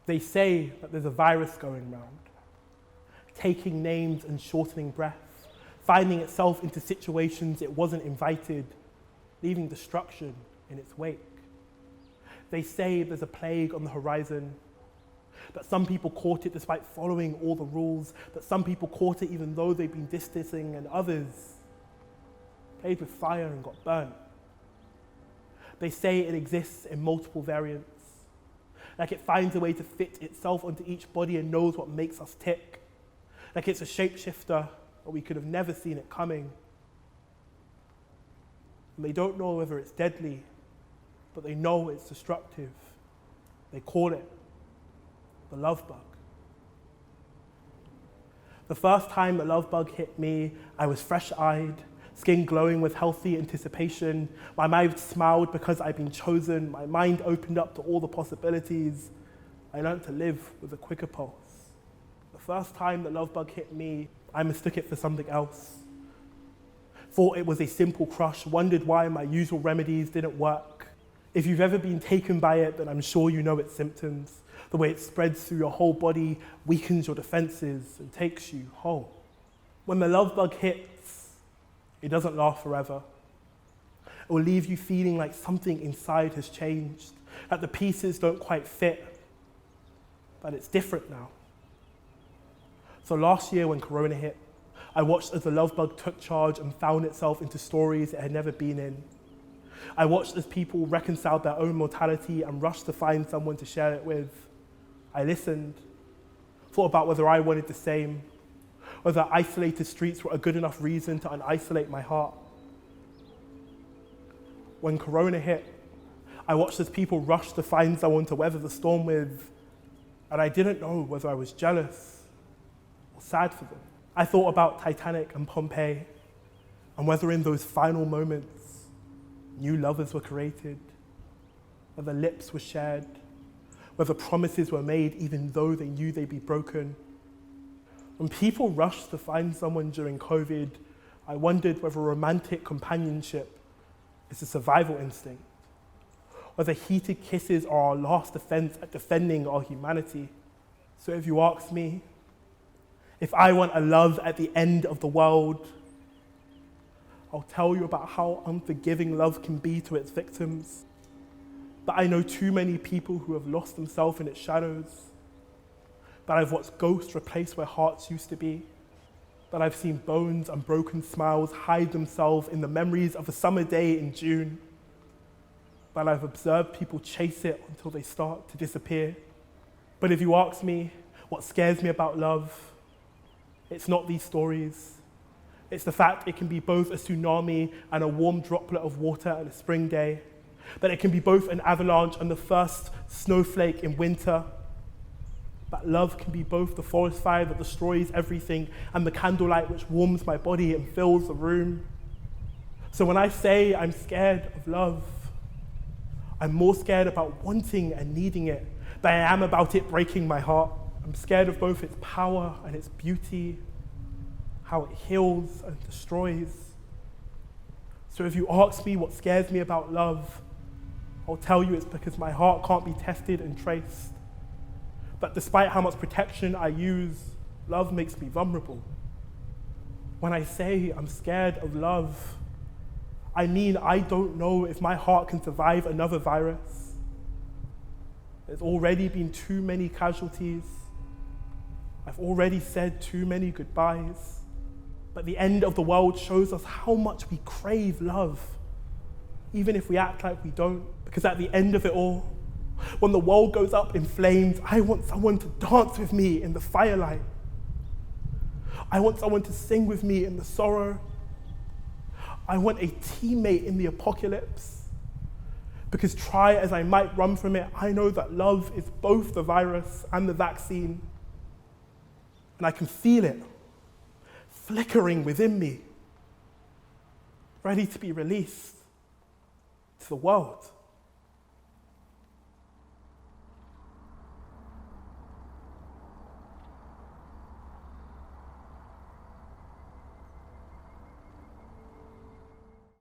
They say that there's a virus going round, taking names and shortening breath, finding itself into situations it wasn't invited, leaving destruction in its wake. They say there's a plague on the horizon, that some people caught it despite following all the rules, that some people caught it even though they've been distancing, and others played with fire and got burnt. They say it exists in multiple variants, like it finds a way to fit itself onto each body and knows what makes us tick, like it's a shapeshifter, but we could have never seen it coming. And they don't know whether it's deadly, but they know it's destructive. They call it the love bug. The first time the love bug hit me, I was fresh-eyed, skin glowing with healthy anticipation. My mouth smiled because I'd been chosen. My mind opened up to all the possibilities. I learned to live with a quicker pulse. The first time the love bug hit me, I mistook it for something else. Thought it was a simple crush, wondered why my usual remedies didn't work. If you've ever been taken by it, then I'm sure you know its symptoms. The way it spreads through your whole body, weakens your defenses, and takes you whole. When the love bug hits, it doesn't last forever. It will leave you feeling like something inside has changed, that the pieces don't quite fit, but it's different now. So last year when Corona hit, I watched as the love bug took charge and found itself into stories it had never been in. I watched as people reconciled their own mortality and rushed to find someone to share it with. I listened, thought about whether I wanted the same, whether isolated streets were a good enough reason to unisolate my heart. When Corona hit, I watched as people rushed to find someone to weather the storm with, and I didn't know whether I was jealous or sad for them. I thought about Titanic and Pompeii, and whether in those final moments, new lovers were created, whether lips were shared, whether promises were made even though they knew they'd be broken. When people rushed to find someone during COVID, I wondered whether romantic companionship is a survival instinct, whether heated kisses are our last defense at defending our humanity. So if you ask me, if I want a love at the end of the world, I'll tell you about how unforgiving love can be to its victims. But I know too many people who have lost themselves in its shadows. That I've watched ghosts replace where hearts used to be. That I've seen bones and broken smiles hide themselves in the memories of a summer day in June. That I've observed people chase it until they start to disappear. But if you ask me what scares me about love, it's not these stories. It's the fact it can be both a tsunami and a warm droplet of water on a spring day. That it can be both an avalanche and the first snowflake in winter. That love can be both the forest fire that destroys everything and the candlelight which warms my body and fills the room. So when I say I'm scared of love, I'm more scared about wanting and needing it than I am about it breaking my heart. I'm scared of both its power and its beauty, how it heals and destroys. So if you ask me what scares me about love, I'll tell you it's because my heart can't be tested and traced. But despite how much protection I use, love makes me vulnerable. When I say I'm scared of love, I mean I don't know if my heart can survive another virus. There's already been too many casualties. I've already said too many goodbyes. But the end of the world shows us how much we crave love, even if we act like we don't. Because at the end of it all, when the world goes up in flames, I want someone to dance with me in the firelight. I want someone to sing with me in the sorrow. I want a teammate in the apocalypse. Because try as I might run from it, I know that love is both the virus and the vaccine. And I can feel it flickering within me, ready to be released to the world.